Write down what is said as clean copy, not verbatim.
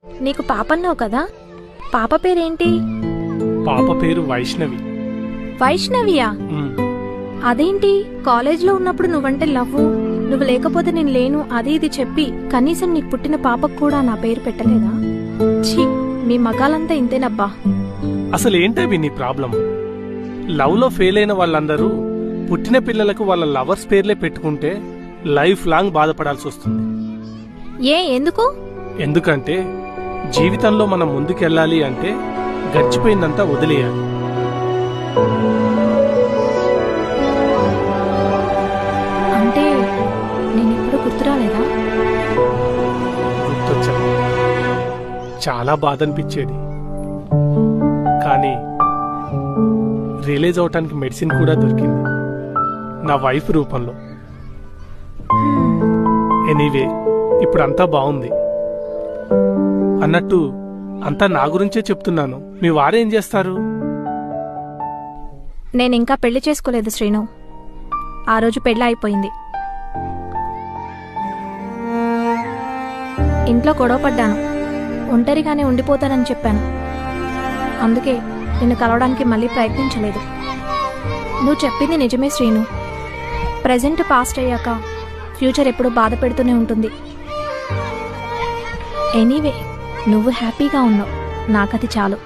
నీకు పాపన్నావు కదా, పాప పేరేంటి? పాప పేరు వైష్ణవి. వైష్ణవియా? ఉమ్, అదేంటి, కాలేజ్లో ఉన్నప్పుడు నువ్వంటే లవ్వు, నువ్వు లేకపోతే నేను లేను అది ఇది చెప్పి కనీసం నీకు పుట్టిన పాపకు కూడా నా పేరు పెట్టలేదా? ఛీ, మీ మగాలంతా ఇంతేనబ్బా. అసలు ఏంటవి నీ ప్రాబ్లం? లవ్ లో ఫెయిల్ అయిన వాళ్ళందరూ పుట్టిన పిల్లలకు వాళ్ళ లవర్స్ పేర్లే పెట్టుకుంటే లైఫ్ లాంగ్ బాధపడాల్సి వస్తుంది. ఎందుకు? ఎందుకంటే జీవితంలో మనం ముందుకెళ్ళాలి అంటే గడిచిపోయిందంతా వదిలేయాలి. అంటే నేను ఇప్పుడు గుర్తురాలేదా? గుర్తొచ్చా. చాలా బాధ అనిపించేది, కానీ రియలైజ్ అవటానికి మెడిసిన్ కూడా దొరికింది నా వైఫ్ రూపంలో. ఎనీవే, ఇప్పుడు అంతా బాగుంది. అన్నట్టు అంతా నా గురించే చెప్తున్నాను. మీ వారేం చేస్తారు? నేనింకా పెళ్లి చేసుకోలేదు శ్రీను. ఆ రోజు పెళ్లి అయిపోయింది. ఇంట్లో గొడవపడ్డాను, ఒంటరిగానే ఉండిపోతానని చెప్పాను. అందుకే నిన్ను కలవడానికి మళ్ళీ ప్రయత్నించలేదు. నువ్వు చెప్పింది నిజమే శ్రీను. ప్రెజెంట్ పాస్ట్ అయ్యాక ఫ్యూచర్ ఎప్పుడూ బాధ పెడుతూనే ఉంటుంది. ఎనీవే, నువ్వు హ్యాపీగా ఉన్నావు, నాకది చాలు.